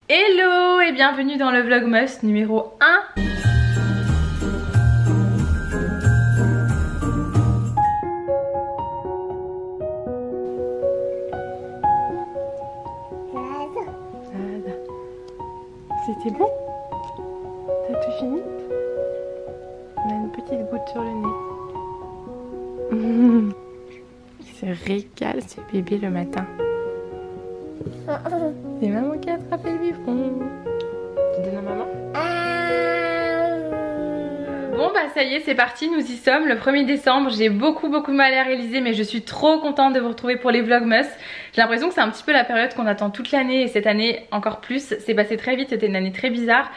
Hello et bienvenue dans le Vlogmas numéro 1. C'était bon? T'as tout fini? On a une petite goutte sur le nez. Il se régale ce bébé le matin. C'est maman qui a attrapé le biberon. Tu donnes à maman? Bon bah ça y est, c'est parti, nous y sommes, le 1er décembre. J'ai beaucoup de mal à réaliser, mais je suis trop contente de vous retrouver pour les Vlogmas. J'ai l'impression que c'est un petit peu la période qu'on attend toute l'année, et cette année encore plus. C'est passé très vite, c'était une année très bizarre.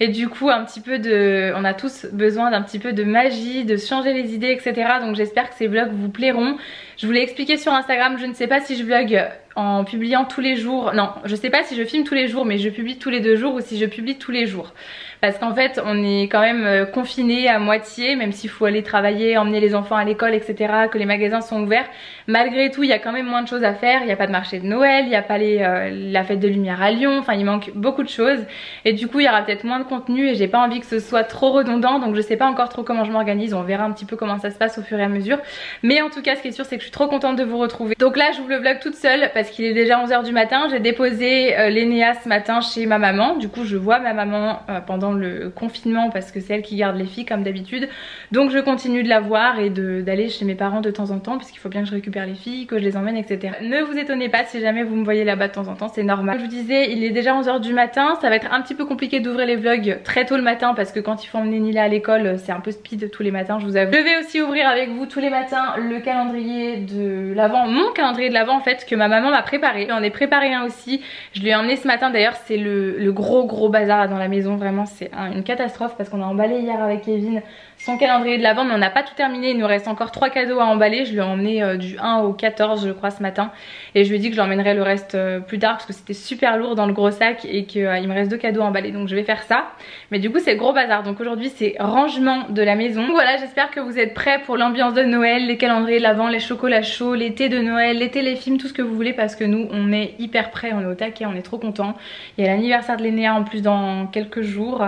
Et du coup on a tous besoin d'un petit peu de magie, de changer les idées, etc. Donc j'espère que ces vlogs vous plairont. Je vous l'ai expliqué sur Instagram, je ne sais pas si je vlog en publiant tous les jours. Non, je sais pas si je filme tous les jours, mais je publie tous les 2 jours, ou si je publie tous les jours. Parce qu'en fait on est quand même confinés à moitié, même s'il faut aller travailler, emmener les enfants à l'école, etc. Que les magasins sont ouverts. Malgré tout il y a quand même moins de choses à faire. Il n'y a pas de marché de Noël, il n'y a pas la fête de lumière à Lyon. Enfin il manque beaucoup de choses. Et du coup il y aura peut-être moins de contenu, et j'ai pas envie que ce soit trop redondant. Donc je sais pas encore trop comment je m'organise. On verra un petit peu comment ça se passe au fur et à mesure. Mais en tout cas ce qui est sûr c'est que je suis trop contente de vous retrouver. Donc là j'ouvre le vlog toute seule parce qu'il est déjà 11 h du matin. J'ai déposé Lénéa ce matin chez ma maman. Du coup je vois ma maman pendant le confinement parce que c'est elle qui garde les filles comme d'habitude. Donc je continue de la voir et d'aller chez mes parents de temps en temps, puisqu'il faut bien que je récupère les filles, que je les emmène, etc. Ne vous étonnez pas si jamais vous me voyez là-bas de temps en temps, c'est normal. Comme je vous disais, il est déjà 11 h du matin. Ça va être un petit peu compliqué d'ouvrir les vlogs très tôt le matin parce que quand il faut emmener Nila à l'école, c'est un peu speed tous les matins, je vous avoue. Je vais aussi ouvrir avec vous tous les matins le calendrier de l'Avent, mon calendrier de l'Avent en fait, que ma maman m'a préparé. J'en ai préparé un aussi, je lui ai emmené ce matin d'ailleurs. C'est le gros bazar dans la maison, vraiment c'est une catastrophe parce qu'on a emballé hier avec Kevin son calendrier de l'Avent, mais on n'a pas tout terminé. Il nous reste encore 3 cadeaux à emballer. Je lui ai emmené du 1 au 14 je crois ce matin, et je lui ai dit que je l'emmènerais le reste plus tard parce que c'était super lourd dans le gros sac et qu'il me reste 2 cadeaux à emballer, donc je vais faire ça. Mais du coup c'est le gros bazar, donc aujourd'hui c'est rangement de la maison. Donc voilà, j'espère que vous êtes prêts pour l'ambiance de Noël, les calendriers de l'Avent, les chocolats chauds, les thés de Noël, les téléfilms, tout ce que vous voulez, parce que nous on est hyper prêts, on est au taquet, on est trop contents. Il y a l'anniversaire de Lénéa en plus dans quelques jours,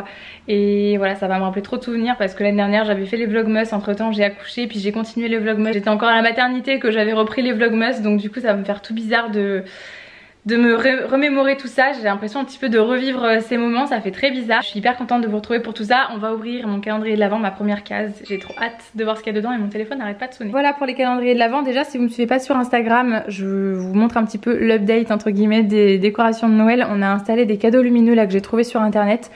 et voilà, ça va me rappeler trop de souvenirs parce que l'année dernière j'avais fait les vlogmas, entre temps j'ai accouché puis j'ai continué les vlogmas. J'étais encore à la maternité que j'avais repris les vlogmas, donc du coup ça va me faire tout bizarre de me remémorer tout ça. J'ai l'impression un petit peu de revivre ces moments, ça fait très bizarre. Je suis hyper contente de vous retrouver pour tout ça. On va ouvrir mon calendrier de l'Avent, ma première case. J'ai trop hâte de voir ce qu'il y a dedans et mon téléphone n'arrête pas de sonner. Voilà pour les calendriers de l'Avent. Déjà si vous me suivez pas sur Instagram, je vous montre un petit peu l'update entre guillemets des décorations de Noël. On a installé des cadeaux lumineux là que j'ai trouvé sur internet,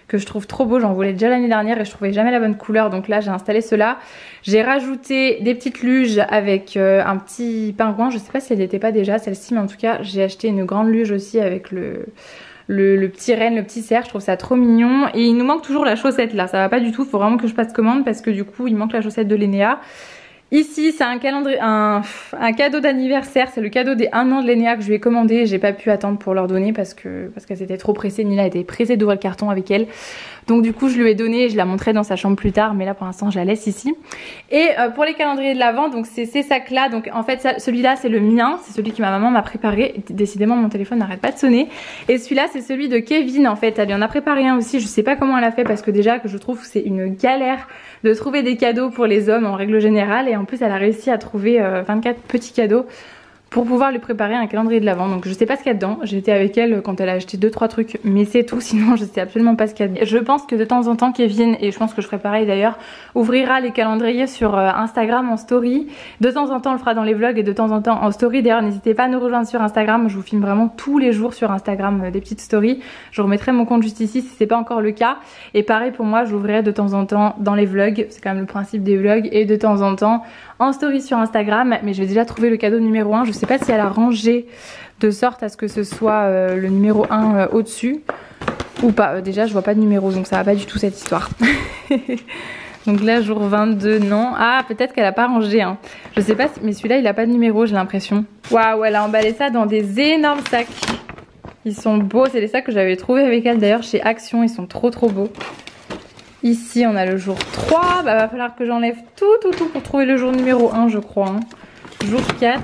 que je trouve trop beau. J'en voulais déjà l'année dernière et je trouvais jamais la bonne couleur, donc là j'ai installé cela. J'ai rajouté des petites luges avec un petit pingouin. Je sais pas si elle n'était pas déjà celle-ci, mais en tout cas j'ai acheté une grande luge aussi avec le petit renne, le petit cerf. Je trouve ça trop mignon. Et il nous manque toujours la chaussette là, ça va pas du tout, faut vraiment que je passe commande parce que du coup il manque la chaussette de Lénéa. Ici c'est un calendrier, un cadeau d'anniversaire, c'est le cadeau des 1 an de Lénéa que je lui ai commandé. J'ai pas pu attendre pour leur donner parce qu'elle s'était trop pressée. Nila était pressée d'ouvrir le carton avec elle. Donc du coup je lui ai donné, je la montrerai dans sa chambre plus tard, mais là pour l'instant je la laisse ici. Et pour les calendriers de l'Avent, donc c'est ces sacs là. Donc en fait celui-là c'est le mien, c'est celui que ma maman m'a préparé. Décidément mon téléphone n'arrête pas de sonner. Et celui-là c'est celui de Kevin en fait. Elle lui en a préparé un aussi, je sais pas comment elle a fait parce que déjà que je trouve que c'est une galère de trouver des cadeaux pour les hommes en règle générale. Et en plus elle a réussi à trouver 24 petits cadeaux pour pouvoir lui préparer un calendrier de l'Avent. Donc je sais pas ce qu'il y a dedans, j'étais avec elle quand elle a acheté 2-3 trucs, mais c'est tout, sinon je sais absolument pas ce qu'il y a dedans. Je pense que de temps en temps Kevin, et je pense que je ferai pareil d'ailleurs, ouvrira les calendriers sur Instagram en story. De temps en temps on le fera dans les vlogs et de temps en temps en story. D'ailleurs n'hésitez pas à nous rejoindre sur Instagram, je vous filme vraiment tous les jours sur Instagram des petites stories. Je remettrai mon compte juste ici si c'est pas encore le cas. Et pareil pour moi, j'ouvrirai de temps en temps dans les vlogs, c'est quand même le principe des vlogs, et de temps en temps en story sur Instagram. Mais je vais déjà trouver le cadeau numéro 1, je sais pas si elle a rangé de sorte à ce que ce soit le numéro 1 au-dessus ou pas. Déjà je vois pas de numéro, donc ça va pas du tout cette histoire. Donc là jour 22, non. Ah peut-être qu'elle a pas rangé hein. Je sais pas, mais celui-là il a pas de numéro, j'ai l'impression. Waouh, elle a emballé ça dans des énormes sacs. Ils sont beaux, c'est les sacs que j'avais trouvé avec elle d'ailleurs chez Action, ils sont trop beaux. Ici on a le jour 3, bah va falloir que j'enlève tout pour trouver le jour numéro 1 je crois hein. Jour 4.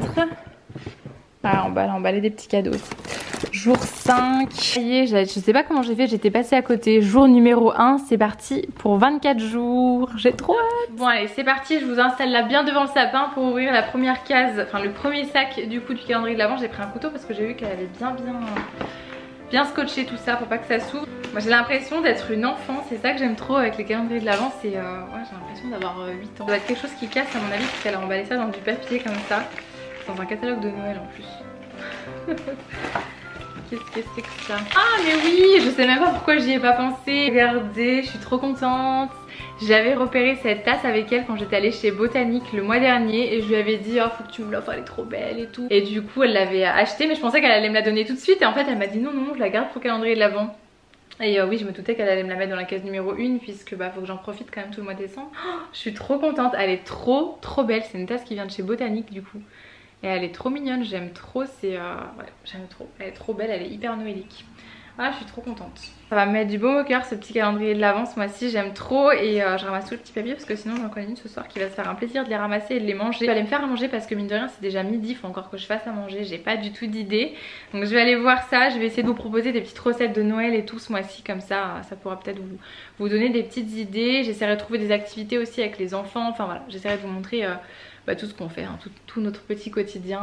Ah, elle a emballé des petits cadeaux aussi. Jour 5. Ça y est, je sais pas comment j'ai fait, j'étais passée à côté. Jour numéro 1, c'est parti pour 24 jours. J'ai trop hâte. Bon allez, c'est parti, je vous installe là bien devant le sapin pour ouvrir la première case, enfin le premier sac du coup du calendrier de l'Avent. J'ai pris un couteau parce que j'ai vu qu'elle avait bien scotché tout ça pour pas que ça s'ouvre. Moi j'ai l'impression d'être une enfant, c'est ça que j'aime trop avec les calendriers de l'Avent, c'est ouais, j'ai l'impression d'avoir 8 ans. Ça doit être quelque chose qui casse à mon avis parce qu'elle a emballé ça dans du papier comme ça, dans un catalogue de Noël en plus. Qu'est-ce que c'est que ça? Ah mais oui, je sais même pas pourquoi j'y ai pas pensé. Regardez, je suis trop contente. J'avais repéré cette tasse avec elle quand j'étais allée chez Botanique le mois dernier et je lui avais dit oh faut que tu me l'offres, elle est trop belle et tout. Et du coup elle l'avait achetée mais je pensais qu'elle allait me la donner tout de suite et en fait elle m'a dit non je la garde pour le calendrier de l'Avent. Et oui, je me doutais qu'elle allait me la mettre dans la case numéro 1 puisque bah faut que j'en profite quand même tout le mois de décembre. Oh, je suis trop contente, elle est trop belle. C'est une tasse qui vient de chez Botanique du coup. Et elle est trop mignonne, j'aime trop, ouais, j'aime trop. Elle est trop belle, elle est hyper noélique. Voilà, je suis trop contente. Ça va me mettre du baume au cœur ce petit calendrier de l'Avent ce mois-ci, j'aime trop. Et je ramasse tout le petit papier parce que sinon j'en connais une ce soir qui va se faire un plaisir de les ramasser et de les manger. Je vais aller me faire à manger parce que mine de rien c'est déjà midi, il faut encore que je fasse à manger, j'ai pas du tout d'idée. Donc je vais aller voir ça, je vais essayer de vous proposer des petites recettes de Noël et tout ce mois-ci, comme ça pourra peut-être vous donner des petites idées. J'essaierai de trouver des activités aussi avec les enfants, enfin voilà, j'essaierai de vous montrer tout ce qu'on fait, hein, tout notre petit quotidien,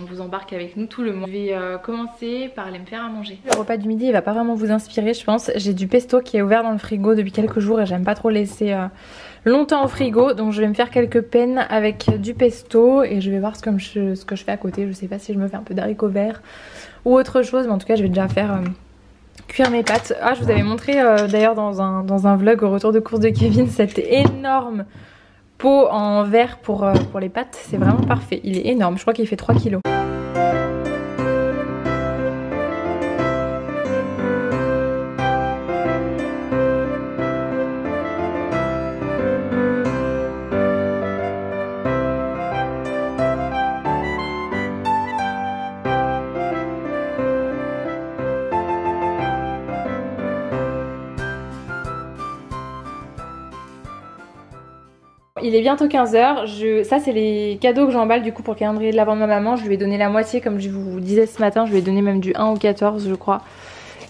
on vous embarque avec nous tout le mois. Je vais commencer par aller me faire à manger. Le repas du midi il va pas vraiment vous inspirer je pense. J'ai du pesto qui est ouvert dans le frigo depuis quelques jours et j'aime pas trop laisser longtemps au frigo. Donc je vais me faire quelques penne avec du pesto et je vais voir ce que je fais à côté. Je sais pas si je me fais un peu d'haricots verts ou autre chose, mais en tout cas je vais déjà faire cuire mes pâtes. Ah, je vous avais montré d'ailleurs dans un vlog au retour de course de Kevin cette énorme pot en verre pour les pâtes, c'est vraiment parfait. Il est énorme, je crois qu'il fait 3 kilos. Il est bientôt 15 h, ça c'est les cadeaux que j'emballe du coup pour le calendrier de l'Avent de ma maman. Je lui ai donné la moitié comme je vous disais ce matin, je lui ai donné même du 1 au 14 je crois.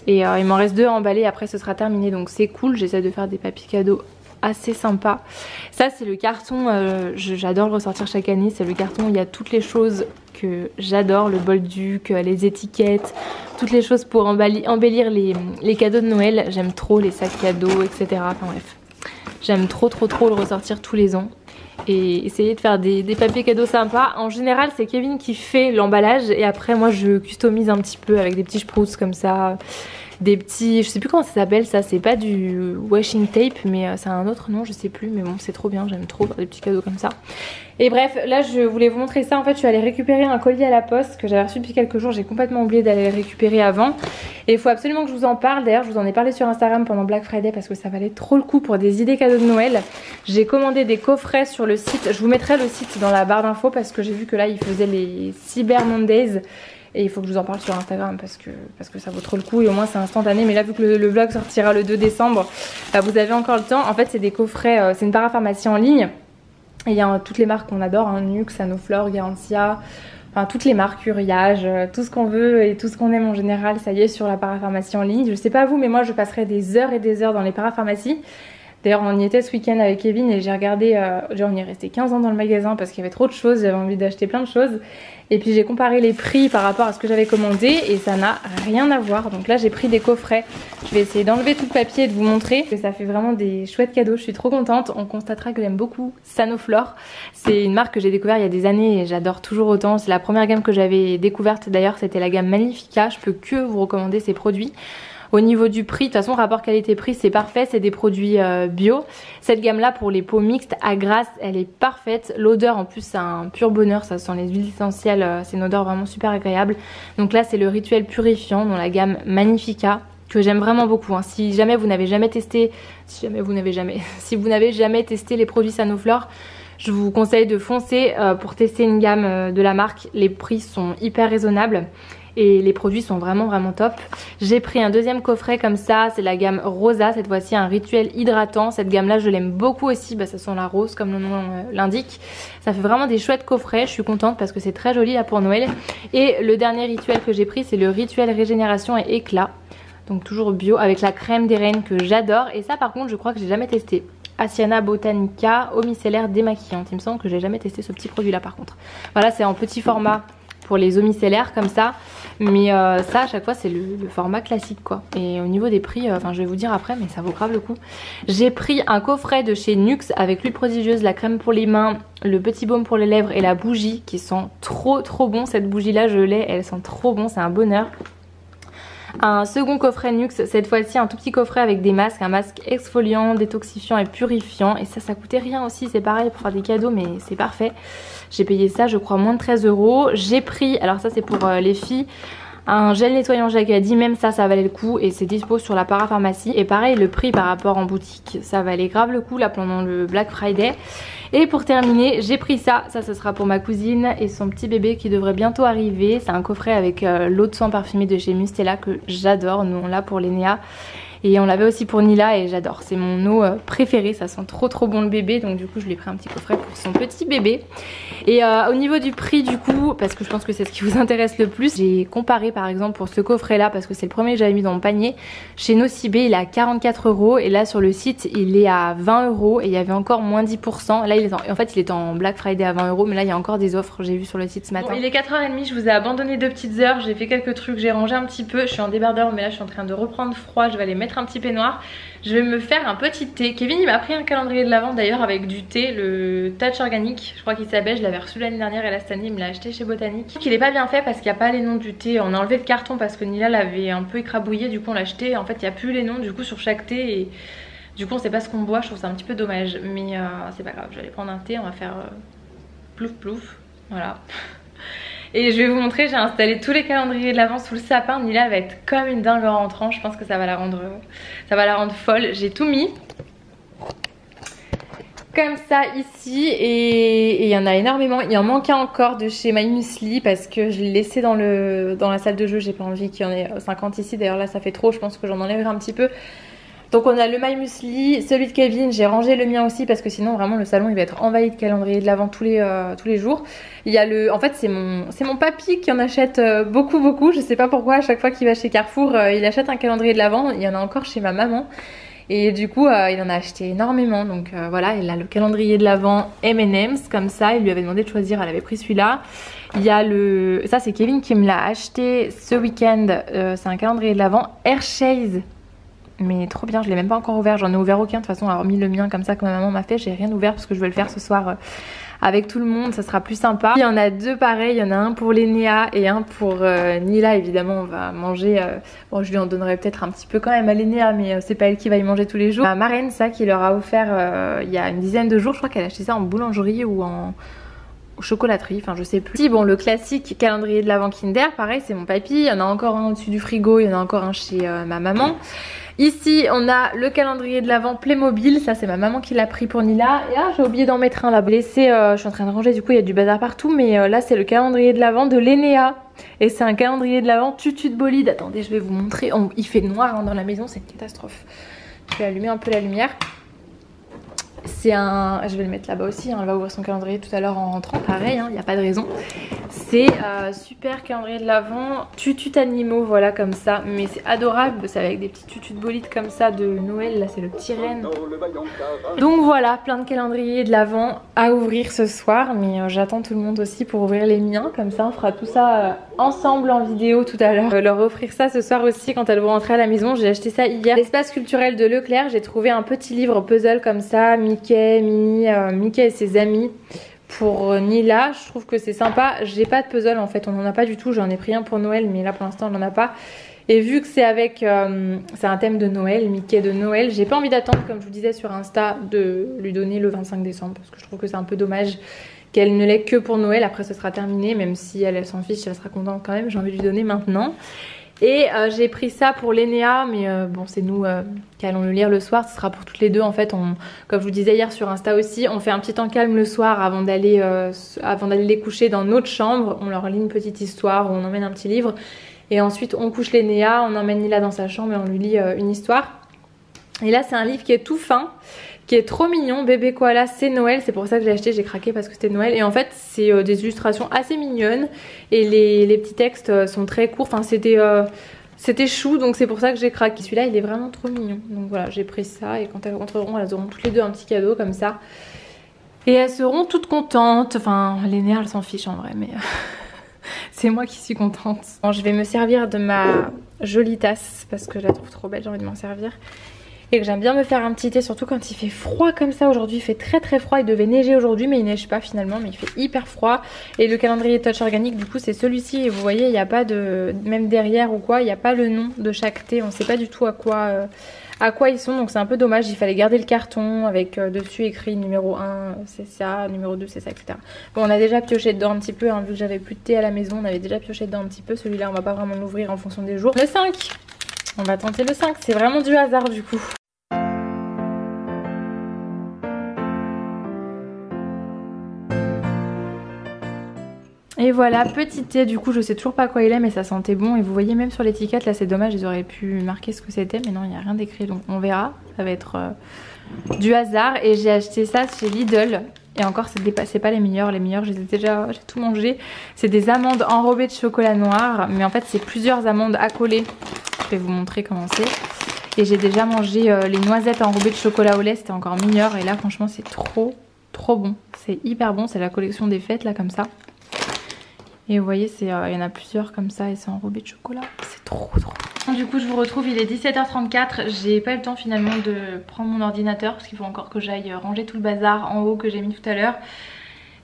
Et il m'en reste 2 à emballer, après ce sera terminé donc c'est cool, j'essaie de faire des papiers cadeaux assez sympas. Ça c'est le carton, j'adore le ressortir chaque année, c'est le carton où il y a toutes les choses que j'adore, le bolduc, les étiquettes, toutes les choses pour embellir les cadeaux de Noël. J'aime trop les sacs cadeaux etc, enfin bref. J'aime trop le ressortir tous les ans et essayer de faire des papiers cadeaux sympas. En général c'est Kevin qui fait l'emballage et après moi je customise un petit peu avec des petits sprouts comme ça, des petits, je sais plus comment ça s'appelle ça, c'est pas du washing tape mais c'est un autre nom, je sais plus, mais bon c'est trop bien, j'aime trop faire des petits cadeaux comme ça. Et bref, là je voulais vous montrer ça, en fait je suis allée récupérer un colis à la poste que j'avais reçu depuis quelques jours, j'ai complètement oublié d'aller le récupérer avant. Et il faut absolument que je vous en parle, d'ailleurs je vous en ai parlé sur Instagram pendant Black Friday parce que ça valait trop le coup pour des idées cadeaux de Noël. J'ai commandé des coffrets sur le site, je vous mettrai le site dans la barre d'infos parce que j'ai vu que là ils faisaient les Cyber Mondays. Et il faut que je vous en parle sur Instagram parce que ça vaut trop le coup et au moins c'est instantané. Mais là vu que le vlog sortira le 2 décembre, bah, vous avez encore le temps. En fait c'est des coffrets, c'est une parapharmacie en ligne. Et il y a toutes les marques qu'on adore, hein, Nuxe, Sanoflore, Garantia, enfin toutes les marques, Uriage, tout ce qu'on veut et tout ce qu'on aime en général, ça y est sur la parapharmacie en ligne. Je sais pas vous mais moi je passerai des heures et des heures dans les parapharmacies. D'ailleurs on y était ce week-end avec Kevin et j'ai regardé, genre on y est resté 15 ans dans le magasin parce qu'il y avait trop de choses, j'avais envie d'acheter plein de choses. Et puis j'ai comparé les prix par rapport à ce que j'avais commandé et ça n'a rien à voir. Donc là j'ai pris des coffrets, je vais essayer d'enlever tout le papier et de vous montrer que ça fait vraiment des chouettes cadeaux, je suis trop contente. On constatera que j'aime beaucoup Sanoflore, c'est une marque que j'ai découvert il y a des années et j'adore toujours autant. C'est la première gamme que j'avais découverte d'ailleurs, c'était la gamme Magnifica, je peux que vous recommander ces produits. Au niveau du prix, de toute façon rapport qualité-prix c'est parfait, c'est des produits bio. Cette gamme là pour les peaux mixtes à Grasse elle est parfaite. L'odeur en plus c'est un pur bonheur, ça sent les huiles essentielles, c'est une odeur vraiment super agréable. Donc là c'est le Rituel Purifiant dans la gamme Magnifica que j'aime vraiment beaucoup, hein. Si jamais vous n'avez jamais testé, si vous n'avez jamais testé les produits Sanoflore, je vous conseille de foncer pour tester une gamme de la marque. Les prix sont hyper raisonnables et les produits sont vraiment top. J'ai pris un deuxième coffret comme ça, c'est la gamme Rosa, cette fois-ci un rituel hydratant. Cette gamme là je l'aime beaucoup aussi, ça sent la rose comme le nom l'indique. Ça fait vraiment des chouettes coffrets, je suis contente parce que c'est très joli là pour Noël. Et le dernier rituel que j'ai pris, c'est le rituel régénération et éclat. Donc toujours bio avec la crème des reines que j'adore. Et ça par contre je crois que j'ai jamais testé. Asiana Botanica, eau micellaire démaquillante. Il me semble que j'ai jamais testé ce petit produit là par contre. Voilà, c'est en petit format pour les eaux micellaires comme ça. Mais ça à chaque fois c'est le format classique quoi. Et au niveau des prix, enfin je vais vous dire après, mais ça vaut grave le coup. J'ai pris un coffret de chez Nuxe avec l'huile prodigieuse, la crème pour les mains, le petit baume pour les lèvres et la bougie qui sent trop bon. Cette bougie là je l'ai, elle sent trop bon, c'est un bonheur. Un second coffret Nuxe, cette fois-ci un tout petit coffret avec des masques, un masque exfoliant, détoxifiant et purifiant. Et ça coûtait rien aussi, c'est pareil pour faire des cadeaux mais c'est parfait. J'ai payé ça je crois moins de 13 €. J'ai pris, alors ça c'est pour les filles, un gel nettoyant Jacadi, même ça valait le coup et c'est dispo sur la parapharmacie. Et pareil le prix par rapport en boutique, ça valait grave le coup là pendant le Black Friday. Et pour terminer j'ai pris ça ce sera pour ma cousine et son petit bébé qui devrait bientôt arriver. C'est un coffret avec l'eau de soin parfumée de chez Mustela que j'adore, nous on l'a pour Lénéa. Et on l'avait aussi pour Nila et j'adore, c'est mon eau préférée, ça sent trop bon le bébé. Donc du coup je lui ai pris un petit coffret pour son petit bébé. Et au niveau du prix du coup, parce que je pense que c'est ce qui vous intéresse le plus, j'ai comparé par exemple pour ce coffret là, parce que c'est le premier que j'avais mis dans mon panier. Chez Nocibé il est à 44 € et là sur le site il est à 20 € et il y avait encore moins 10%. Là il est en fait il est en Black Friday à 20 € mais là il y a encore des offres, j'ai vu sur le site ce matin. Bon, il est 4h30, je vous ai abandonné 2 petites heures, j'ai fait quelques trucs, j'ai rangé un petit peu, je suis en débardeur mais là je suis en train de reprendre froid, je vais aller mettre un petit peignoir. Je vais me faire un petit thé. Kevin il m'a pris un calendrier de l'Avent d'ailleurs avec du thé, le Touch organique, je crois qu'il s'appelle, je l'avais reçu l'année dernière et là cette année il me l'a acheté chez Botanique. Il est pas bien fait parce qu'il n'y a pas les noms du thé, on a enlevé le carton parce que Nila l'avait un peu écrabouillé, du coup on l'a acheté, en fait il n'y a plus les noms du coup sur chaque thé et du coup on sait pas ce qu'on boit, je trouve ça un petit peu dommage mais c'est pas grave, je vais aller prendre un thé, on va faire plouf plouf, voilà. Et je vais vous montrer, j'ai installé tous les calendriers de l'Avent sous le sapin. Nila va être comme une dingue en rentrant, je pense que ça va la rendre folle. J'ai tout mis comme ça ici et il y en a énormément. Il en manquait encore de chez My Muesli parce que je l'ai laissé dans la salle de jeu, j'ai pas envie qu'il y en ait 50 ici. D'ailleurs là ça fait trop, je pense que j'en enlèverai un petit peu. Donc on a le My Muesli, celui de Kevin, j'ai rangé le mien aussi parce que sinon vraiment le salon il va être envahi de calendriers de l'Avent tous les jours. Il y a en fait c'est mon papy qui en achète beaucoup, je sais pas pourquoi à chaque fois qu'il va chez Carrefour il achète un calendrier de l'Avent, il y en a encore chez ma maman. Et du coup il en a acheté énormément, donc voilà, il a le calendrier de l'Avent M&M's comme ça, il lui avait demandé de choisir, elle avait pris celui-là. Il y a ça c'est Kevin qui me l'a acheté ce week-end, c'est un calendrier de l'Avent Hershey's. Mais trop bien, je l'ai même pas encore ouvert, j'en ai ouvert aucun de toute façon, hormis le mien comme ça que ma maman m'a fait, j'ai rien ouvert parce que je vais le faire ce soir avec tout le monde, ça sera plus sympa. Il y en a deux pareils, il y en a un pour Lénéa et un pour Nila, évidemment on va manger, bon je lui en donnerai peut-être un petit peu quand même à Lénéa mais c'est pas elle qui va y manger tous les jours. Ma marraine ça qui leur a offert il y a une dizaine de jours, je crois qu'elle a acheté ça en boulangerie ou en chocolaterie, enfin je sais plus. Si bon le classique calendrier de l'Avent Kinder, pareil c'est mon papy, il y en a encore un au-dessus du frigo, il y en a encore un chez ma maman. Ici on a le calendrier de l'Avent Playmobil, ça c'est ma maman qui l'a pris pour Nila. Et j'ai oublié d'en mettre un là. Je suis en train de ranger, du coup il y a du bazar partout, mais là c'est le calendrier de l'Avent de Lénéa. Et c'est un calendrier de l'Avent tutu de bolide. Attendez je vais vous montrer, il fait noir hein, dans la maison, c'est une catastrophe. Je vais allumer un peu la lumière. C'est je vais le mettre là-bas aussi, hein. Elle va ouvrir son calendrier tout à l'heure en rentrant, pareil, il n'y a pas de raison. C'est super calendrier de l'Avent, tutus animaux, voilà comme ça. Mais c'est adorable, c'est avec des petits tutus de bolide comme ça de Noël, là c'est le petit renne. Donc voilà, plein de calendriers de l'Avent à ouvrir ce soir. Mais j'attends tout le monde aussi pour ouvrir les miens, comme ça on fera tout ça ensemble en vidéo tout à l'heure. Leur offrir ça ce soir aussi quand elles vont rentrer à la maison, j'ai acheté ça hier. L'espace culturel de Leclerc, j'ai trouvé un petit livre puzzle comme ça, Mickey, Minnie, Mickey et ses amis. Pour Nila, je trouve que c'est sympa. J'ai pas de puzzle en fait, on n'en a pas du tout. J'en ai pris un pour Noël, mais là pour l'instant on n'en a pas. Et vu que c'est avec, c'est un thème de Noël, Mickey de Noël, j'ai pas envie d'attendre, comme je vous disais sur Insta, de lui donner le 25 décembre. Parce que je trouve que c'est un peu dommage qu'elle ne l'ait que pour Noël. Après ce sera terminé, même si elle s'en fiche, elle sera contente quand même. J'ai envie de lui donner maintenant. Et j'ai pris ça pour Lénéa, mais bon c'est nous qui allons le lire le soir, ce sera pour toutes les deux en fait. Comme je vous disais hier sur Insta aussi, on fait un petit temps calme le soir avant d'aller les coucher dans notre chambre. On leur lit une petite histoire ou on emmène un petit livre. Et ensuite on couche Lénéa, on emmène Lila dans sa chambre et on lui lit une histoire. Et là c'est un livre qui est tout fin, qui est trop mignon, Bébé Koala, c'est Noël, c'est pour ça que j'ai acheté, j'ai craqué parce que c'était Noël. Et en fait c'est des illustrations assez mignonnes et les petits textes sont très courts, enfin c'était chou, donc c'est pour ça que j'ai craqué. Celui-là il est vraiment trop mignon, donc voilà j'ai pris ça et quand elles rentreront elles auront toutes les deux un petit cadeau comme ça. Et elles seront toutes contentes, enfin Lénéa elle s'en fiche en vrai mais c'est moi qui suis contente. Bon, je vais me servir de ma jolie tasse parce que je la trouve trop belle, j'ai envie de m'en servir. Et que j'aime bien me faire un petit thé, surtout quand il fait froid comme ça. Aujourd'hui il fait très très froid, il devait neiger aujourd'hui mais il neige pas finalement, mais il fait hyper froid. Et le calendrier Touch Organique du coup c'est celui-ci et vous voyez il n'y a pas de, même derrière ou quoi, il n'y a pas le nom de chaque thé, on sait pas du tout à quoi ils sont, donc c'est un peu dommage. Il fallait garder le carton avec dessus écrit numéro 1 c'est ça, numéro 2 c'est ça, etc. Bon on a déjà pioché dedans un petit peu hein, vu que j'avais plus de thé à la maison, on avait déjà pioché dedans un petit peu. Celui-là on va pas vraiment l'ouvrir en fonction des jours. Le 5, on va tenter le 5, c'est vraiment du hasard du coup. Et voilà, petit thé, du coup je sais toujours pas quoi il est mais ça sentait bon. Et vous voyez même sur l'étiquette, là c'est dommage, ils auraient pu marquer ce que c'était. Mais non, il n'y a rien d'écrit donc on verra. Ça va être du hasard. Et j'ai acheté ça chez Lidl. Et encore c'est pas les meilleurs j'ai tout mangé. C'est des amandes enrobées de chocolat noir. Mais en fait c'est plusieurs amandes accolées. Je vais vous montrer comment c'est. Et j'ai déjà mangé les noisettes enrobées de chocolat au lait, c'était encore meilleur. Et là franchement c'est trop bon. C'est hyper bon, c'est la collection des fêtes là comme ça. Et vous voyez, il y en a plusieurs comme ça et c'est enrobé de chocolat. C'est trop bon. Du coup, je vous retrouve, il est 17h34. J'ai pas eu le temps finalement de prendre mon ordinateur parce qu'il faut encore que j'aille ranger tout le bazar en haut que j'ai mis tout à l'heure.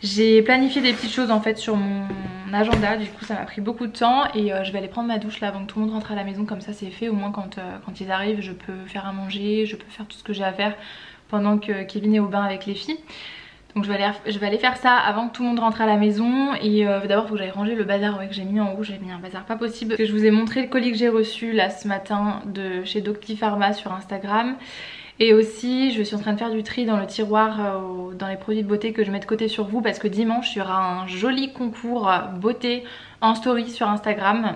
J'ai planifié des petites choses en fait sur mon agenda, du coup ça m'a pris beaucoup de temps. Et je vais aller prendre ma douche là avant que tout le monde rentre à la maison, comme ça c'est fait. Au moins quand ils arrivent, je peux faire à manger, je peux faire tout ce que j'ai à faire pendant que Kevin est au bain avec les filles. Donc je vais aller faire ça avant que tout le monde rentre à la maison. Et d'abord il faut que j'aille ranger le bazar que j'ai mis en haut. J'ai mis un bazar pas possible. Parce que je vous ai montré le colis que j'ai reçu là ce matin de chez Doctipharma sur Instagram. Et aussi je suis en train de faire du tri dans le tiroir dans les produits de beauté que je mets de côté sur vous. Parce que dimanche il y aura un joli concours beauté en story sur Instagram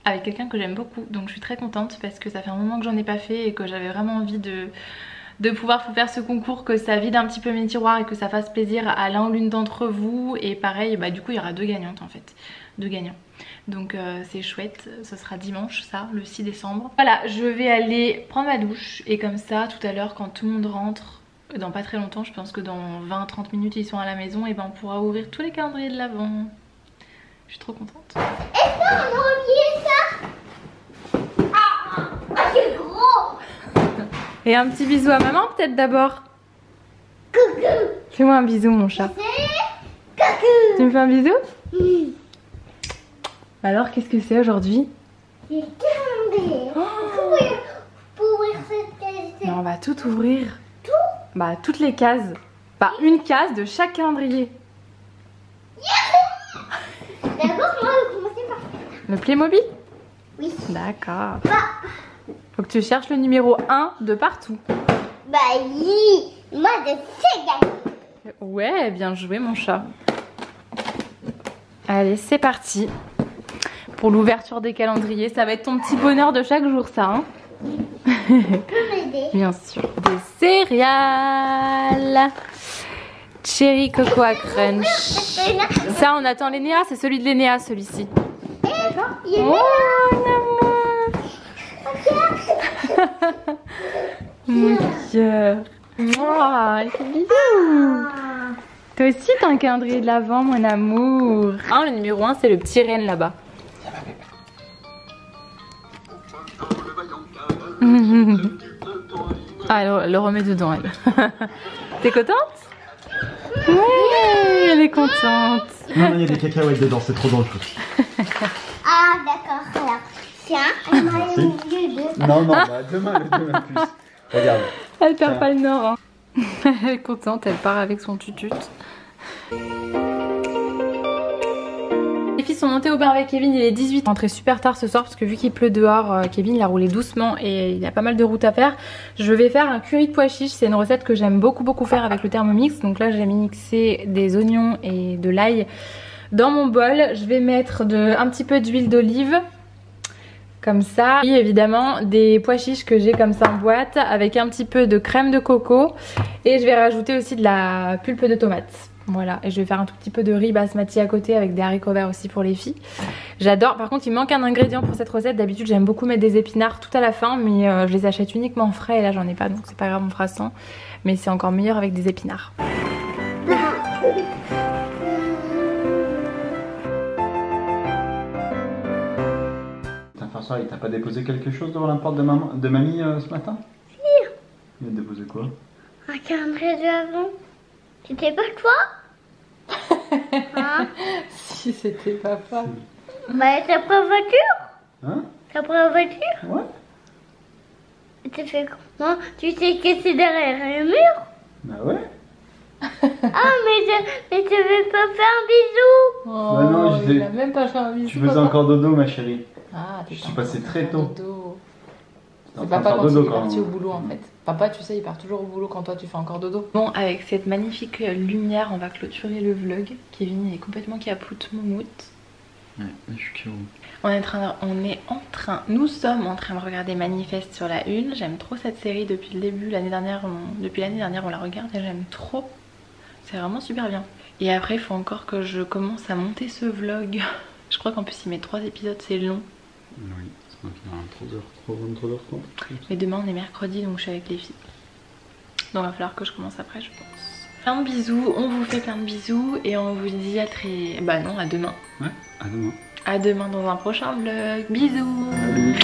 avec quelqu'un que j'aime beaucoup. Donc je suis très contente parce que ça fait un moment que j'en ai pas fait et que j'avais vraiment envie de pouvoir faire ce concours, que ça vide un petit peu mes tiroirs et que ça fasse plaisir à l'un ou l'une d'entre vous. Et pareil, bah du coup il y aura 2 gagnantes en fait, 2 gagnants. Donc c'est chouette, ce sera dimanche ça, le 6 décembre. Voilà, je vais aller prendre ma douche et comme ça tout à l'heure quand tout le monde rentre, dans pas très longtemps, je pense que dans 20-30 minutes ils sont à la maison, et ben on pourra ouvrir tous les calendriers de l'Avent. Je suis trop contente. Est-ce qu'on a oublié ça? Ah, c'est gros. Et un petit bisou à maman peut-être d'abord. Coucou. Fais-moi un bisou mon chat. Coucou. Tu me fais un bisou? Oui. Alors qu'est-ce que c'est aujourd'hui? Les calendriers. Pour ouvrir cette case. On va tout ouvrir. Tout? Bah toutes les cases. Bah une case de chaque calendrier. D'abord moi je vais commencer par... Le Playmobil? Oui. D'accord. Bah. Faut que tu cherches le numéro 1 de partout. Bah oui. Moi je sais gagner. Ouais, bien joué mon chat. Allez, c'est parti. Pour l'ouverture des calendriers, ça va être ton petit bonheur de chaque jour ça hein. Tu peux m'aider? Bien sûr. Des céréales. Cherry Cocoa Crunch. Ça on attend Lénéa, c'est celui de Lénéa celui-ci. D'accord. Il est Oh là. mon cœur. Mouah, bisous. Toi aussi t'as un calendrier de l'Avent mon amour. Ah, le numéro 1 c'est le petit renne là-bas. Ah, elle le remet dedans elle. T'es contente? Ouais, elle est contente. Non, il y a des cacahuètes dedans, c'est trop dangereux. Ah d'accord. Alors tiens, elle m'a oublié deux. Non, bah, demain plus. Regarde. Elle perd pas le nord. Hein. Elle est contente, elle part avec son tutut. Les filles sont montés au bain avec Kevin, il est 18. Rentré super tard ce soir parce que vu qu'il pleut dehors, Kevin il a roulé doucement et il a pas mal de route à faire. Je vais faire un curry de pois chiches, c'est une recette que j'aime beaucoup faire avec le Thermomix. Donc là j'ai mixé des oignons et de l'ail dans mon bol. Je vais mettre un petit peu d'huile d'olive. Comme ça, et évidemment des pois chiches que j'ai comme ça en boîte avec un petit peu de crème de coco et je vais rajouter aussi de la pulpe de tomate. Voilà, et je vais faire un tout petit peu de riz basmati à côté avec des haricots verts aussi pour les filles. J'adore, par contre il manque un ingrédient pour cette recette. D'habitude j'aime beaucoup mettre des épinards tout à la fin, mais je les achète uniquement frais et là j'en ai pas, donc c'est pas grave, on fera sans. Mais c'est encore meilleur avec des épinards. François, il t'a pas déposé quelque chose devant la porte de mamie ce matin? Si. Il a déposé quoi? Un calendrier de l'Avent. C'était pas toi? Hein? Si c'était papa. Bah t'as pris la voiture? Hein? T'as pris la voiture? Ouais. Et t'as fait comment? Tu sais que c'est derrière le mur? Bah ouais. Ah mais tu veux pas faire un bisou? Oh, bah non, il a même pas fait un bisou. Tu faisais encore dodo ma chérie. Ah, je suis passé très tôt. C'est papa quand il est parti au boulot en fait. Papa, tu sais, il part toujours au boulot quand toi tu fais encore dodo. Bon, avec cette magnifique lumière, on va clôturer le vlog. Kevin est complètement capoute moumoute. Ouais, je suis KO. Nous sommes en train de regarder Manifeste sur la Une. J'aime trop cette série depuis le début. Depuis l'année dernière, on la regarde et j'aime trop. C'est vraiment super bien. Et après, il faut encore que je commence à monter ce vlog. Je crois qu'en plus, il met 3 épisodes, c'est long. Oui, c'est maintenant 23h30. Mais demain, on est mercredi, donc je suis avec les filles. Donc il va falloir que je commence après, je pense. Plein de bisous, on vous fait plein de bisous et on vous dit à très... Bah non, à demain. Ouais, à demain. À demain dans un prochain vlog. Bisous. Salut.